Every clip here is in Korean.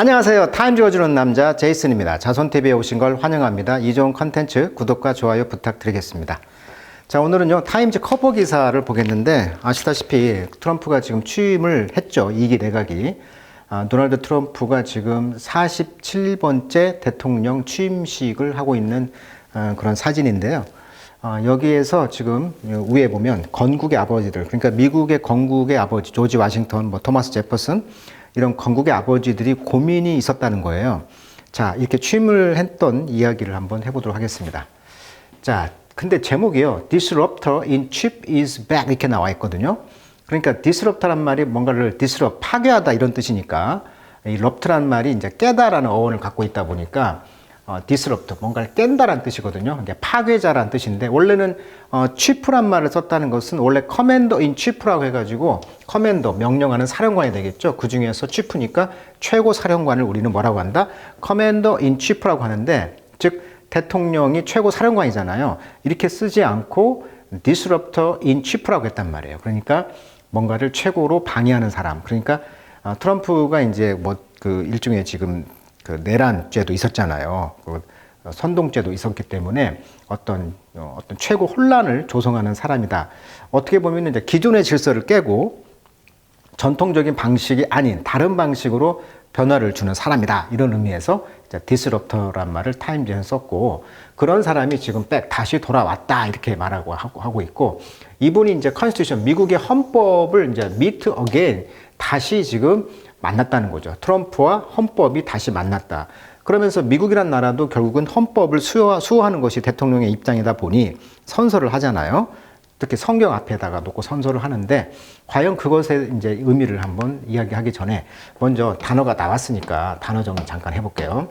안녕하세요. 타임즈 거주는 남자 제이슨입니다. 자손TV에 오신 걸 환영합니다. 이 좋은 컨텐츠 구독과 좋아요 부탁드리겠습니다. 자, 오늘은요 타임즈 커버 기사를 보겠는데, 아시다시피 트럼프가 지금 취임을 했죠. 2기 내각이. 도널드 트럼프가 지금 47번째 대통령 취임식을 하고 있는 그런 사진인데요. 여기에서 지금 위에 보면 건국의 아버지들, 그러니까 미국의 건국의 아버지 조지 워싱턴, 토마스 제퍼슨, 이런 건국의 아버지들이 고민이 있었다는 거예요. 자, 이렇게 취임을 했던 이야기를 한번 해보도록 하겠습니다. 자, 근데 제목이요, Disruptor in Chip is back 이렇게 나와 있거든요. 그러니까 disrupt란 말이 뭔가를 disrupt, 파괴하다 이런 뜻이니까, 이 rupt란 말이 이제 깨다라는 어원을 갖고 있다 보니까 disrupt, 뭔가를 깬다라는 뜻이거든요. 이게 파괴자라는 뜻인데, 원래는 chief란 말을 썼다는 것은 원래 commander in chief라고 해가지고 커맨더, 명령하는 사령관이 되겠죠. 그 중에서 chief니까 최고 사령관을 우리는 뭐라고 한다? commander in chief라고 하는데, 즉 대통령이 최고 사령관이잖아요. 이렇게 쓰지 않고 disruptor in chief라고 했단 말이에요. 그러니까 뭔가를 최고로 방해하는 사람. 그러니까 트럼프가 이제 그 일종의 지금 그 내란죄도 있었잖아요. 그 선동죄도 있었기 때문에 어떤 최고 혼란을 조성하는 사람이다. 어떻게 보면 이제 기존의 질서를 깨고 전통적인 방식이 아닌 다른 방식으로 변화를 주는 사람이다. 이런 의미에서 디스럽터란 말을 타임즈에서 썼고, 그런 사람이 지금 다시 돌아왔다 이렇게 말하고 하고 있고, 이분이 이제 컨스티튜션, 미국의 헌법을 이제 meet again, 다시 지금 만났다는 거죠. 트럼프와 헌법이 다시 만났다. 그러면서 미국이란 나라도 결국은 헌법을 수호하는 것이 대통령의 입장이다 보니 선서를 하잖아요. 특히 성경 앞에다가 놓고 선서를 하는데, 과연 그것의 이제 의미를 한번 이야기하기 전에 먼저 단어가 나왔으니까 단어 정리 잠깐 해볼게요.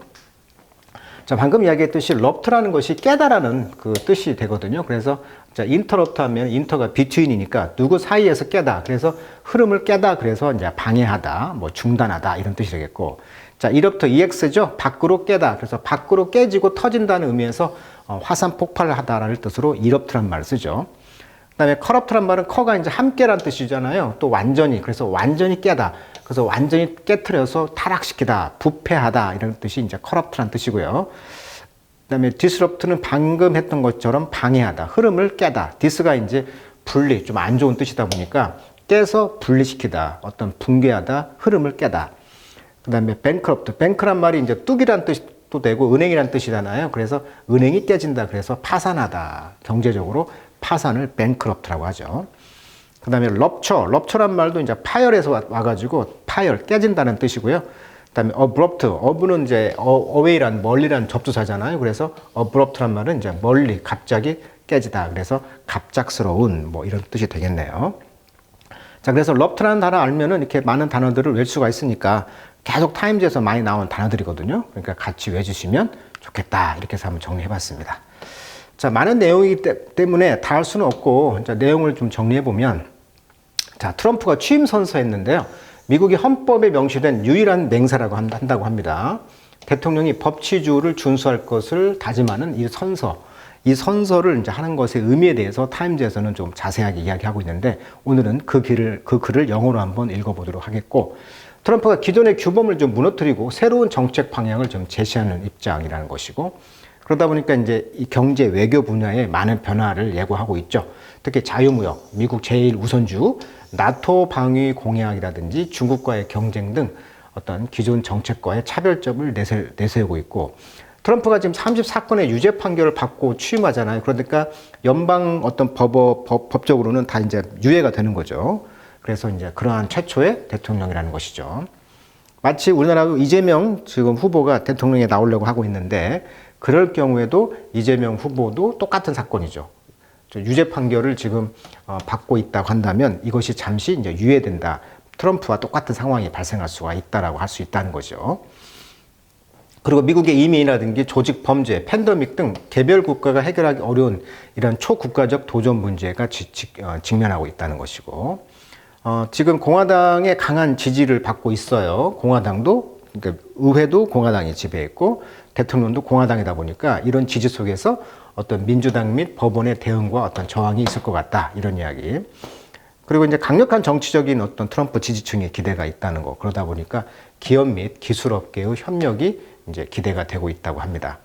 자, 방금 이야기했듯이 럽트라는 것이 깨다라는 그 뜻이 되거든요. 그래서 자, 인터럽트 하면 인터가 between이니까 누구 사이에서 깨다. 그래서 흐름을 깨다. 그래서 이제 방해하다, 중단하다 이런 뜻이 되겠고, 자, 이럽트 EX죠. 밖으로 깨다. 그래서 밖으로 깨지고 터진다는 의미에서 화산 폭발을 하다라는 뜻으로 이럽트란 말을 쓰죠. 그다음에 corrupt란 말은 커가 이제 함께란 뜻이잖아요. 또 완전히, 그래서 완전히 깨다. 그래서 완전히 깨트려서 타락시키다, 부패하다 이런 뜻이 이제 corrupt란 뜻이고요. 그다음에 disrupt는 방금 했던 것처럼 방해하다, 흐름을 깨다. dis가 이제 분리, 좀 안 좋은 뜻이다 보니까 깨서 분리시키다, 어떤 붕괴하다, 흐름을 깨다. 그다음에 bankrupt, bank란 말이 이제 뚝이란 뜻도 되고 은행이란 뜻이잖아요. 그래서 은행이 깨진다, 그래서 파산하다, 경제적으로 파산을 bankrupt라고 하죠. 그 다음에 rupture란 말도 이제 파열에서 와가지고 파열, 깨진다는 뜻이고요. 그 다음에 abrupt, ab는 이제 away란 멀리란 접두사잖아요. 그래서 abrupt란 말은 이제 멀리, 갑자기 깨지다. 그래서 갑작스러운 이런 뜻이 되겠네요. 자, 그래서 rupt라는 단어 알면은 이렇게 많은 단어들을 외울 수가 있으니까 계속 타임즈에서 많이 나온 단어들이거든요. 그러니까 같이 외주시면 좋겠다. 이렇게 해서 한번 정리해봤습니다. 자, 많은 내용이기 때문에 다 할 수는 없고, 자, 내용을 좀 정리해보면, 자, 트럼프가 취임 선서했는데요. 미국의 헌법에 명시된 유일한 맹세라고 한다고 합니다. 대통령이 법치주의를 준수할 것을 다짐하는 이 선서를 이제 하는 것의 의미에 대해서 타임즈에서는 좀 자세하게 이야기하고 있는데, 오늘은 그 글을 영어로 한번 읽어보도록 하겠고, 트럼프가 기존의 규범을 좀 무너뜨리고 새로운 정책 방향을 좀 제시하는 입장이라는 것이고, 그러다 보니까 이제 이 경제 외교 분야에 많은 변화를 예고하고 있죠. 특히 자유무역, 미국 제1 우선주, 나토 방위 공약이라든지 중국과의 경쟁 등 어떤 기존 정책과의 차별점을 내세우고 있고, 트럼프가 지금 34건의 유죄 판결을 받고 취임하잖아요. 그러니까 연방 어떤 법적으로는 다 이제 유예가 되는 거죠. 그래서 이제 그러한 최초의 대통령이라는 것이죠. 마치 우리나라 이재명 지금 후보가 대통령에 나오려고 하고 있는데, 그럴 경우에도 이재명 후보도 똑같은 사건이죠. 유죄 판결을 지금 받고 있다고 한다면 이것이 잠시 이제 유예된다. 트럼프와 똑같은 상황이 발생할 수가 있다라고 할 수 있다는 거죠. 그리고 미국의 이민이라든지 조직 범죄, 팬데믹 등 개별 국가가 해결하기 어려운 이런 초국가적 도전 문제가 직면하고 있다는 것이고, 지금 공화당의 강한 지지를 받고 있어요. 공화당도, 그러니까 의회도 공화당이 지배했고 대통령도 공화당이다 보니까 이런 지지 속에서 어떤 민주당 및 법원의 대응과 어떤 저항이 있을 것 같다, 이런 이야기. 그리고 이제 강력한 정치적인 어떤 트럼프 지지층의 기대가 있다는 거. 그러다 보니까 기업 및 기술업계의 협력이 이제 기대가 되고 있다고 합니다.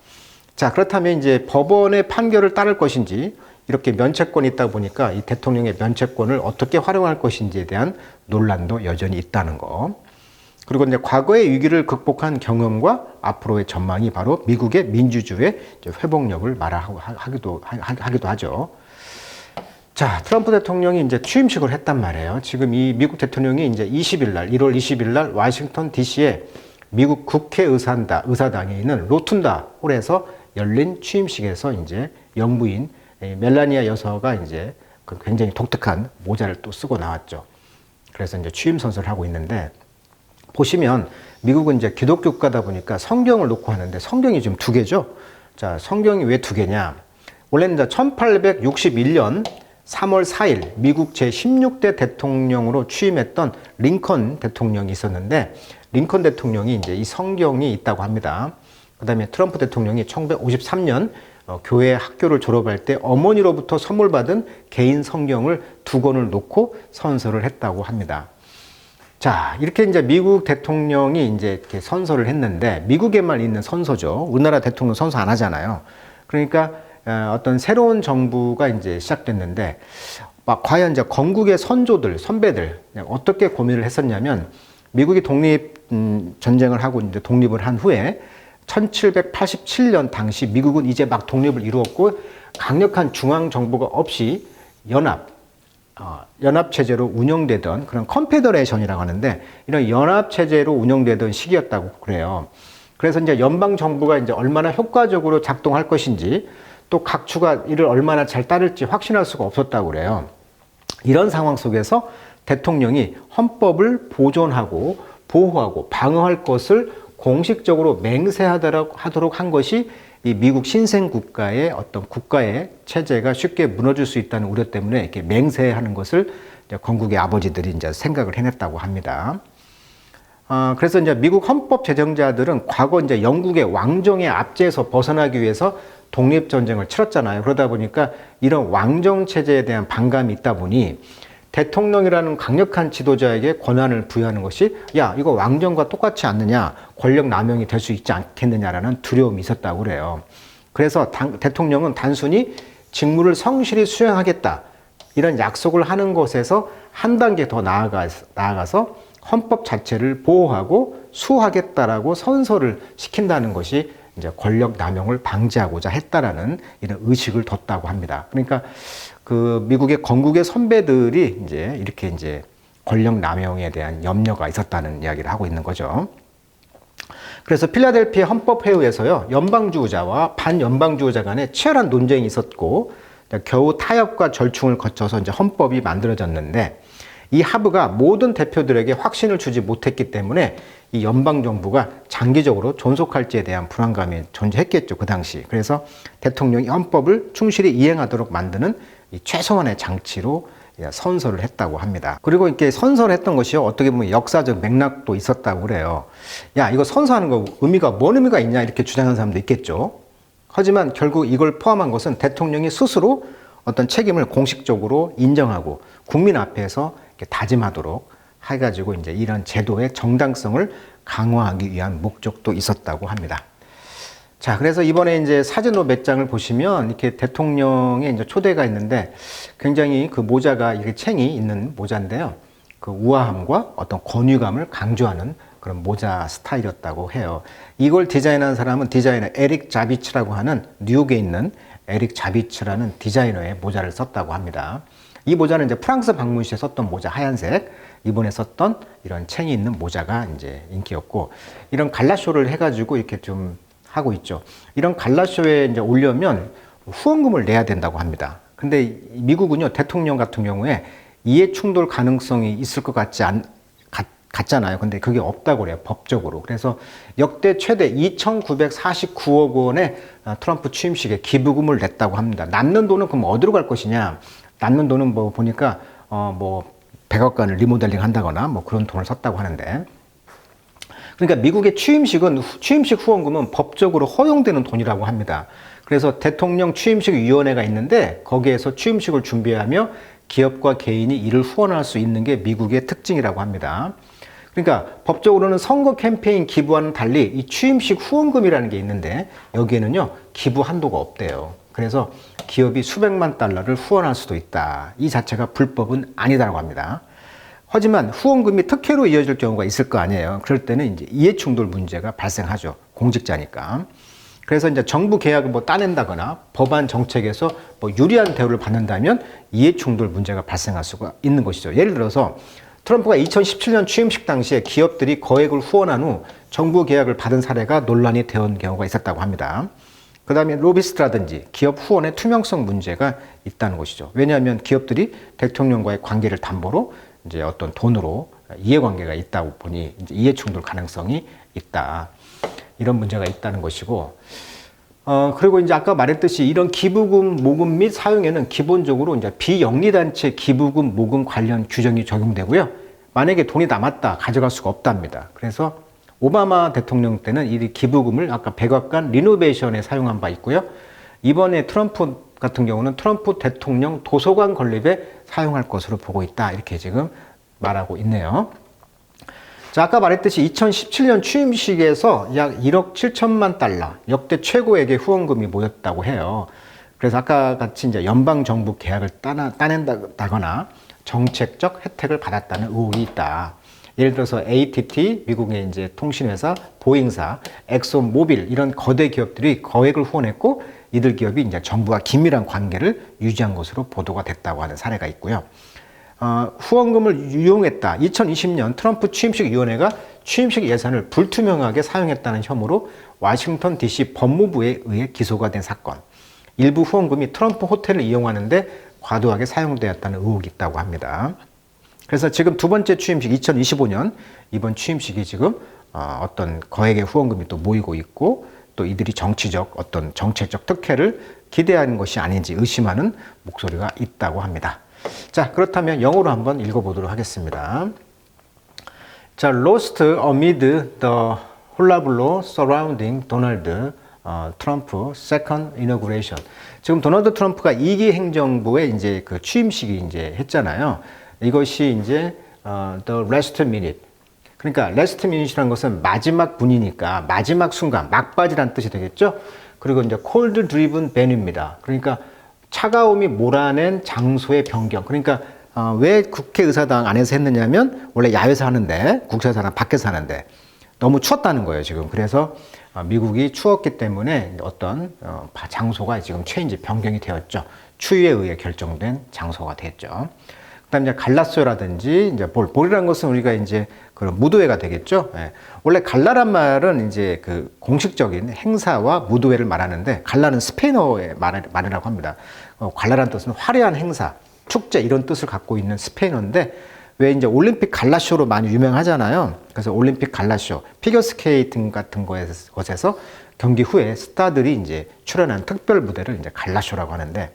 자, 그렇다면 이제 법원의 판결을 따를 것인지, 이렇게 면책권이 있다 보니까 이 대통령의 면책권을 어떻게 활용할 것인지에 대한 논란도 여전히 있다는 거. 그리고 이제 과거의 위기를 극복한 경험과 앞으로의 전망이 바로 미국의 민주주의의 회복력을 말하기도 하죠. 자, 트럼프 대통령이 이제 취임식을 했단 말이에요. 지금 이 미국 대통령이 이제 1월 20일 날 워싱턴 DC에 미국 국회의사당에 있는 로툰다 홀에서 열린 취임식에서 이제 영부인 멜라니아 여사가 이제 굉장히 독특한 모자를 또 쓰고 나왔죠. 그래서 이제 취임 선서를 하고 있는데, 보시면 미국은 이제 기독교 국가다 보니까 성경을 놓고 하는데 성경이 지금 두 개죠. 자, 성경이 왜 두 개냐? 원래는 이제 1861년 3월 4일 미국 제16대 대통령으로 취임했던 링컨 대통령이 있었는데, 링컨 대통령이 이제 이 성경이 있다고 합니다. 그다음에 트럼프 대통령이 1953년 교회 학교를 졸업할 때 어머니로부터 선물 받은 개인 성경을 두 권을 놓고 선서를 했다고 합니다. 자, 이렇게 이제 미국 대통령이 이제 이렇게 선서를 했는데, 미국에만 있는 선서죠. 우리나라 대통령 선서 안 하잖아요. 그러니까 어떤 새로운 정부가 이제 시작됐는데, 과연 이제 건국의 선배들 어떻게 고민을 했었냐면, 미국이 전쟁을 하고 이제 독립을 한 후에 1787년 당시 미국은 이제 막 독립을 이루었고 강력한 중앙 정부가 없이 연합 체제로 운영되던 그런 컨페더레이션이라고 하는데, 이런 연합 체제로 운영되던 시기였다고 그래요. 그래서 이제 연방 정부가 이제 얼마나 효과적으로 작동할 것인지, 또 각 주가 이를 얼마나 잘 따를지 확신할 수가 없었다고 그래요. 이런 상황 속에서 대통령이 헌법을 보존하고 보호하고 방어할 것을 공식적으로 맹세하도록 한 것이 이 미국 신생 국가의 어떤 국가의 체제가 쉽게 무너질 수 있다는 우려 때문에 이렇게 맹세하는 것을 이제 건국의 아버지들이 이제 생각을 해냈다고 합니다. 그래서 이제 미국 헌법 제정자들은 과거 이제 영국의 왕정의 압제에서 벗어나기 위해서 독립전쟁을 치렀잖아요. 그러다 보니까 이런 왕정 체제에 대한 반감이 있다 보니 대통령이라는 강력한 지도자에게 권한을 부여하는 것이, 야, 이거 왕정과 똑같지 않느냐, 권력 남용이 될 수 있지 않겠느냐라는 두려움이 있었다고 그래요. 그래서 대통령은 단순히 직무를 성실히 수행하겠다, 이런 약속을 하는 것에서 한 단계 더 나아가서 헌법 자체를 보호하고 수호하겠다라고 선서를 시킨다는 것이 이제 권력 남용을 방지하고자 했다라는 이런 의식을 뒀다고 합니다. 그러니까 그 미국의 건국의 선배들이 이렇게 권력 남용에 대한 염려가 있었다는 이야기를 하고 있는 거죠. 그래서 필라델피아 헌법회의에서요, 연방주의자와 반연방주의자 간에 치열한 논쟁이 있었고, 겨우 타협과 절충을 거쳐서 이제 헌법이 만들어졌는데, 이 하부가 모든 대표들에게 확신을 주지 못했기 때문에 이 연방정부가 장기적으로 존속할지에 대한 불안감이 존재했겠죠, 그 당시. 그래서 대통령이 헌법을 충실히 이행하도록 만드는 이 최소한의 장치로 선서를 했다고 합니다. 그리고 이렇게 선서를 했던 것이요, 어떻게 보면 역사적 맥락도 있었다고 그래요. 야, 이거 선서하는 거 뭔 의미가 있냐, 이렇게 주장하는 사람도 있겠죠. 하지만 결국 이걸 포함한 것은 대통령이 스스로 어떤 책임을 공식적으로 인정하고 국민 앞에서 이렇게 다짐하도록 해가지고 이제 이런 제도의 정당성을 강화하기 위한 목적도 있었다고 합니다. 자, 그래서 이번에 이제 사진으로 몇 장을 보시면 이렇게 대통령의 이제 초대가 있는데, 굉장히 그 모자가 이렇게 챙이 있는 모자인데요. 그 우아함과 어떤 권위감을 강조하는 그런 모자 스타일이었다고 해요. 이걸 디자인한 사람은 디자이너 에릭 자비츠라고 하는 뉴욕에 있는 에릭 자비츠라는 디자이너의 모자를 썼다고 합니다. 이 모자는 이제 프랑스 방문 시에 썼던 모자, 하얀색, 이번에 썼던 이런 챙이 있는 모자가 이제 인기였고, 이런 갈라쇼를 해가지고 이렇게 좀 하고 있죠. 이런 갈라쇼에 이제 오려면 후원금을 내야 된다고 합니다. 근데 미국은요, 대통령 같은 경우에 이해 충돌 가능성이 있을 것 같잖아요. 근데 그게 없다고 그래요, 법적으로. 그래서 역대 최대 2,949억 원의 트럼프 취임식에 기부금을 냈다고 합니다. 남는 돈은 그럼 어디로 갈 것이냐? 남는 돈은 뭐 보니까 100억간을 리모델링 한다거나 뭐 그런 돈을 썼다고 하는데, 그러니까 미국의 취임식 후원금은 법적으로 허용되는 돈이라고 합니다. 그래서 대통령 취임식 위원회가 있는데 거기에서 취임식을 준비하며 기업과 개인이 이를 후원할 수 있는 게 미국의 특징이라고 합니다. 그러니까 법적으로는 선거 캠페인 기부와는 달리 이 취임식 후원금이라는 게 있는데 여기에는요 기부 한도가 없대요. 그래서 기업이 수백만 달러를 후원할 수도 있다. 이 자체가 불법은 아니다라고 합니다. 하지만 후원금이 특혜로 이어질 경우가 있을 거 아니에요. 그럴 때는 이제 이해충돌 문제가 발생하죠. 공직자니까. 그래서 이제 정부 계약을 뭐 따낸다거나 법안 정책에서 뭐 유리한 대우를 받는다면 이해충돌 문제가 발생할 수가 있는 것이죠. 예를 들어서 트럼프가 2017년 취임식 당시에 기업들이 거액을 후원한 후 정부 계약을 받은 사례가 논란이 되온 경우가 있었다고 합니다. 그 다음에 로비스트라든지 기업 후원의 투명성 문제가 있다는 것이죠. 왜냐하면 기업들이 대통령과의 관계를 담보로 이제 어떤 돈으로 이해관계가 있다고 보니 이제 이해충돌 가능성이 있다. 이런 문제가 있다는 것이고, 그리고 이제 아까 말했듯이 이런 기부금, 모금 및 사용에는 기본적으로 이제 비영리단체 기부금, 모금 관련 규정이 적용되고요. 만약에 돈이 남았다, 가져갈 수가 없답니다. 그래서 오바마 대통령 때는 이 기부금을 아까 백악관 리노베이션에 사용한 바 있고요. 이번에 트럼프 같은 경우는 트럼프 대통령 도서관 건립에 사용할 것으로 보고 있다. 이렇게 지금 말하고 있네요. 자, 아까 말했듯이 2017년 취임식에서 약 1억 7천만 달러, 역대 최고액의 후원금이 모였다고 해요. 그래서 아까 같이 이제 연방정부 계약을 따낸다거나 정책적 혜택을 받았다는 의혹이 있다. 예를 들어서 AT&T, 미국의 이제 통신회사, 보잉사, 엑손 모빌 이런 거대 기업들이 거액을 후원했고 이들 기업이 이제 정부와 긴밀한 관계를 유지한 것으로 보도가 됐다고 하는 사례가 있고요. 후원금을 유용했다. 2020년 트럼프 취임식위원회가 취임식 예산을 불투명하게 사용했다는 혐의로 워싱턴 DC 법무부에 의해 기소가 된 사건. 일부 후원금이 트럼프 호텔을 이용하는데 과도하게 사용되었다는 의혹이 있다고 합니다. 그래서 지금 두 번째 취임식 2025년 이번 취임식이 지금 어떤 거액의 후원금이 또 모이고 있고 또 이들이 정치적 어떤 정책적 특혜를 기대하는 것이 아닌지 의심하는 목소리가 있다고 합니다. 자, 그렇다면 영어로 한번 읽어보도록 하겠습니다. 자, lost amid the hullabaloo surrounding Donald Trump second inauguration. 지금 도널드 트럼프가 2기 행정부의 이제 그 취임식이 이제 했잖아요. 이것이 이제 the last minute. 그러니까 last minute이라는 것은 마지막 분이니까 마지막 순간, 막바지란 뜻이 되겠죠. 그리고 이제 cold driven venue입니다. 그러니까 차가움이 몰아낸 장소의 변경. 그러니까 왜 국회의사당 안에서 했느냐면 원래 야외에서 하는데 국회의사당 밖에서 하는데 너무 추웠다는 거예요 지금. 그래서 미국이 추웠기 때문에 어떤 장소가 지금 체인지 변경이 되었죠. 추위에 의해 결정된 장소가 됐죠. 그다음에 이제 갈라쇼라든지 이제 볼이라는 것은 우리가 이제 그런 무도회가 되겠죠. 예. 원래 갈라란 말은 이제 그 공식적인 행사와 무도회를 말하는데 갈라는 스페인어의 말이라고 합니다. 갈라란 뜻은 화려한 행사, 축제 이런 뜻을 갖고 있는 스페인어인데 왜 이제 올림픽 갈라쇼로 많이 유명하잖아요. 그래서 올림픽 갈라쇼, 피겨스케이팅 같은 것에서 경기 후에 스타들이 이제 출연한 특별 무대를 이제 갈라쇼라고 하는데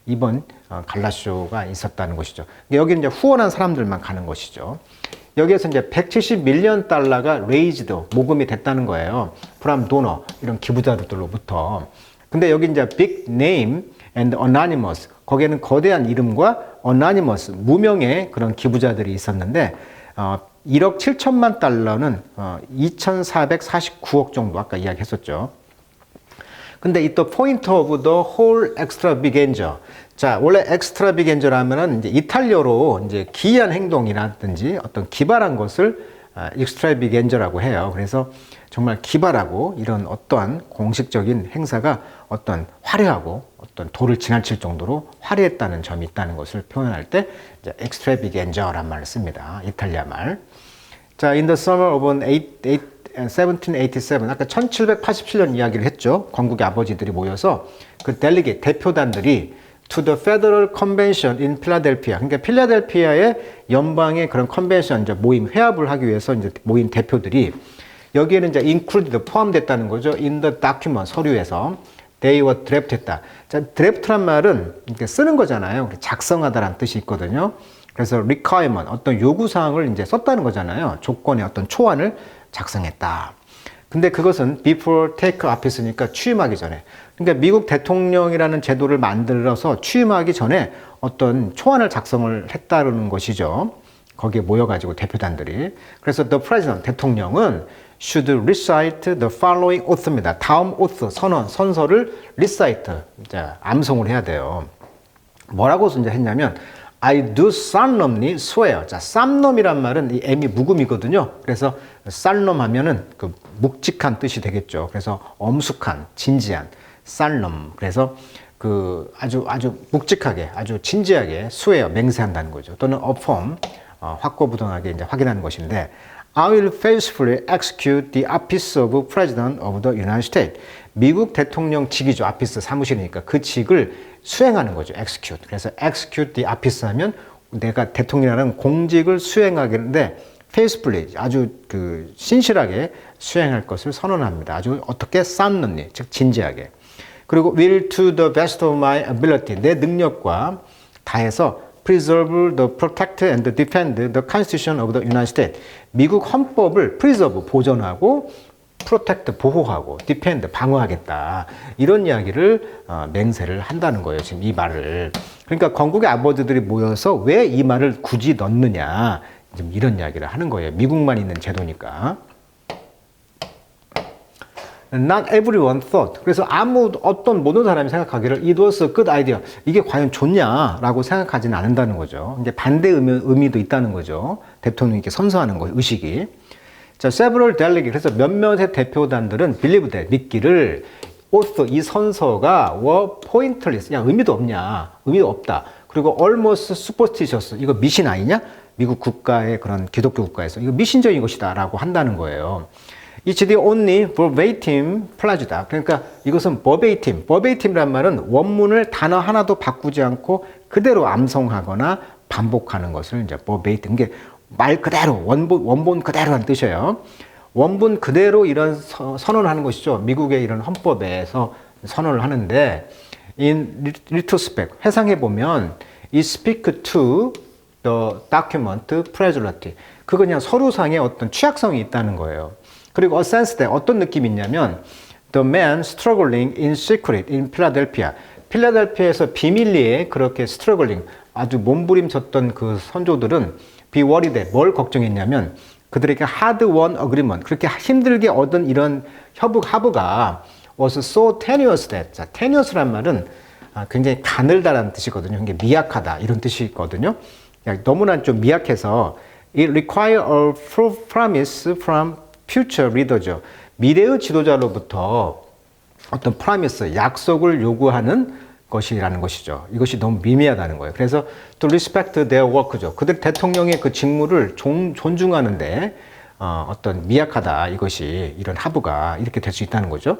이번 갈라쇼가 있었다는 것이죠. 여기는 이제 후원한 사람들만 가는 것이죠. 여기에서 이제 171년 달러가 레이즈드, 모금이 됐다는 거예요. 프람 도너, 이런 기부자들로부터. 근데 여기 이제 big name and anonymous, 거기에는 거대한 이름과 anonymous, 무명의 그런 기부자들이 있었는데, 1억 7천만 달러는 2,449억 정도 아까 이야기했었죠. 근데 이 또 포인트 오브 더 홀 엑스트라비겐저. 자, 원래 엑스트라비겐저라면은 이제 이탈리아로 이제 기이한 행동이라든지 어떤 기발한 것을 엑스트라비겐저라고 해요. 그래서 정말 기발하고 이런 어떠한 공식적인 행사가 어떤 화려하고 어떤 도를 지나칠 정도로 화려했다는 점이 있다는 것을 표현할 때 이제 엑스트라비겐저란 말을 씁니다. 이탈리아 말. 자, in the summer of 1787, 아까 1787년 이야기를 했죠. 건국의 아버지들이 모여서 그 델리게이트, 대표단들이 to the Federal Convention in Philadelphia. 그러니까 필라델피아의 연방의 그런 컨벤션, 이제 모임, 회합을 하기 위해서 이제 모인 대표들이 여기에는 이제 included, 포함됐다는 거죠. in the document, 서류에서. they were draft했다. 자, draft란 말은 이렇게 쓰는 거잖아요. 작성하다라는 뜻이 있거든요. 그래서 requirement, 어떤 요구사항을 이제 썼다는 거잖아요. 조건의 어떤 초안을 작성했다. 근데 그것은 before take office니까 취임하기 전에. 그러니까 미국 대통령이라는 제도를 만들어서 취임하기 전에 어떤 초안을 작성을 했다는 것이죠. 거기에 모여가지고 대표단들이. 그래서 the president, 대통령은 should recite the following oath입니다. 다음 oath, 선서를 recite, 이제 암송을 해야 돼요. 뭐라고 이제 했냐면 I do solemnly swear. 자, solemn이란 말은 이 M이 묵음이거든요. 그래서 solemn 하면은 그 묵직한 뜻이 되겠죠. 그래서 엄숙한, 진지한, solemn. 그래서 그 아주 묵직하게, 아주 진지하게 swear, 맹세한다는 거죠. 또는 affirm, 확고부동하게 이제 확인하는 것인데 I will faithfully execute the office of President of the United States. 미국 대통령 직이죠. office 사무실이니까 그 직을 수행하는 거죠. execute. 그래서 execute the office 하면 내가 대통령이라는 공직을 수행하겠는데 faithfully 아주 그 신실하게 수행할 것을 선언합니다. 아주 어떻게 solemnly, 즉 진지하게. 그리고 will to the best of my ability, 내 능력과 다해서 preserve, the protect and defend the Constitution of the United States. 미국 헌법을 preserve, 보존하고 protect, 보호하고 defend, 방어하겠다. 이런 이야기를 맹세를 한다는 거예요. 지금 이 말을. 그러니까 건국의 아버지들이 모여서 왜 이 말을 굳이 넣느냐. 지금 이런 이야기를 하는 거예요. 미국만 있는 제도니까. Not everyone thought. 그래서 모든 사람이 생각하기를 it was a good idea. 이게 과연 좋냐라고 생각하지는 않는다는 거죠. 이제 반대 의미도 있다는 거죠. 대통령께 선서하는 거 의식이. 자, several delegates. 그래서 몇몇의 대표단들은 believe that, 믿기를 oath, 이 선서가 were pointless. 야, 의미도 없냐. 의미도 없다. 그리고 almost superstitious. 이거 미신 아니냐? 미국 국가의 그런 기독교 국가에서 이거 미신적인 것이다라고 한다는 거예요. It's the only verbatim pledge다. 그러니까 이것은 verbatim이란 말은 원문을 단어 하나도 바꾸지 않고 그대로 암송하거나 반복하는 것을 이제 verbatim. 이게 말 그대로 원본 그대로란 뜻이에요. 원본 그대로 이런 선언을 하는 것이죠. 미국의 이런 헌법에서 선언을 하는데 in retrospect 회상해 보면 it speak to the document presently. 그거 그냥 서류상의 어떤 취약성이 있다는 거예요. 그리고 a sense that 어떤 느낌이 있냐면 the man struggling in secret in Philadelphia. 필라델피아에서 비밀리에 그렇게 struggling 아주 몸부림쳤던 그 선조들은 be worried that 뭘 걱정했냐면 그들에게 hard won agreement 그렇게 힘들게 얻은 이런 합의가 was so tenuous that. 자, tenuous란 말은 굉장히 가늘다라는 뜻이거든요. 이게 미약하다 이런 뜻이거든요. 너무나 좀 미약해서 it require a promise from future leader죠. 미래의 지도자로부터 어떤 promise, 약속을 요구하는 것이라는 것이죠. 이것이 너무 미미하다는 거예요. 그래서 to respect their work죠. 그들 대통령의 그 직무를 존중하는데 어떤 미약하다 이것이 이런 합의가 이렇게 될 수 있다는 거죠.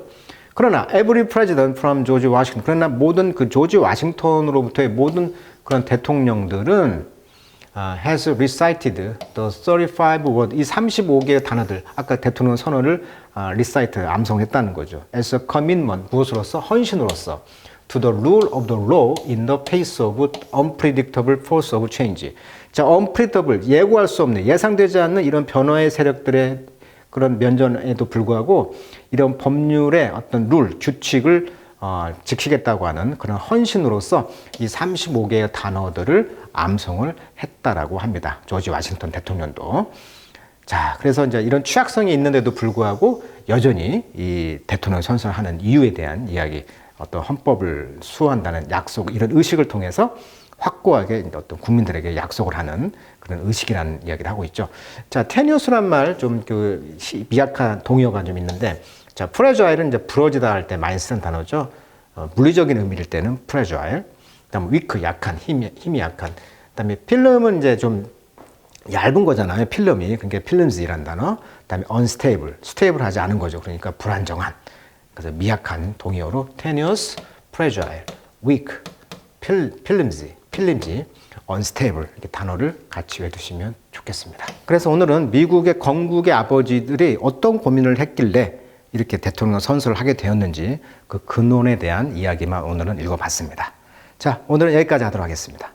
그러나 every president from George Washington 그러나 모든 그 조지 워싱턴으로부터의 모든 그런 대통령들은 has recited the 35 word 이 35개의 단어들 아까 대통령 선언을 recite 암송했다는 거죠. As a commitment 무엇으로서 헌신으로서 to the rule of the law in the face of unpredictable force of change. 자, unpredictable 예고할 수 없는 예상되지 않는 이런 변화의 세력들의 그런 면전에도 불구하고 이런 법률의 어떤 룰 규칙을 지키겠다고 하는 그런 헌신으로서 이 35개의 단어들을 암송을 했다라고 합니다. 조지 워싱턴 대통령도. 자, 그래서 이제 이런 취약성이 있는데도 불구하고 여전히 이 대통령 선서하는 이유에 대한 이야기, 어떤 헌법을 수호한다는 약속, 이런 의식을 통해서 확고하게 어떤 국민들에게 약속을 하는 그런 의식이라는 이야기를 하고 있죠. 자, 테니어스란 말 좀 그 미약한 동의어가 좀 있는데, 자, 프레자일은 이제 부러지다 할 때 많이 쓰는 단어죠. 물리적인 의미일 때는 프레자일. 그다음 위크 약한, 힘이 약한. 그다음에 필름은 이제 좀 얇은 거잖아요. 필름이. 그러니까 필름즈라는 단어. 그다음에 unstable, 스테이블하지 않은 거죠. 그러니까 불안정한. 그래서 미약한 동의어로 tenuous, fragile, weak, 필름지, unstable 이렇게 단어를 같이 외두시면 좋겠습니다. 그래서 오늘은 미국의 건국의 아버지들이 어떤 고민을 했길래 이렇게 대통령 선서를 하게 되었는지 그 근원에 대한 이야기만 오늘은 읽어봤습니다. 자, 오늘은 여기까지 하도록 하겠습니다.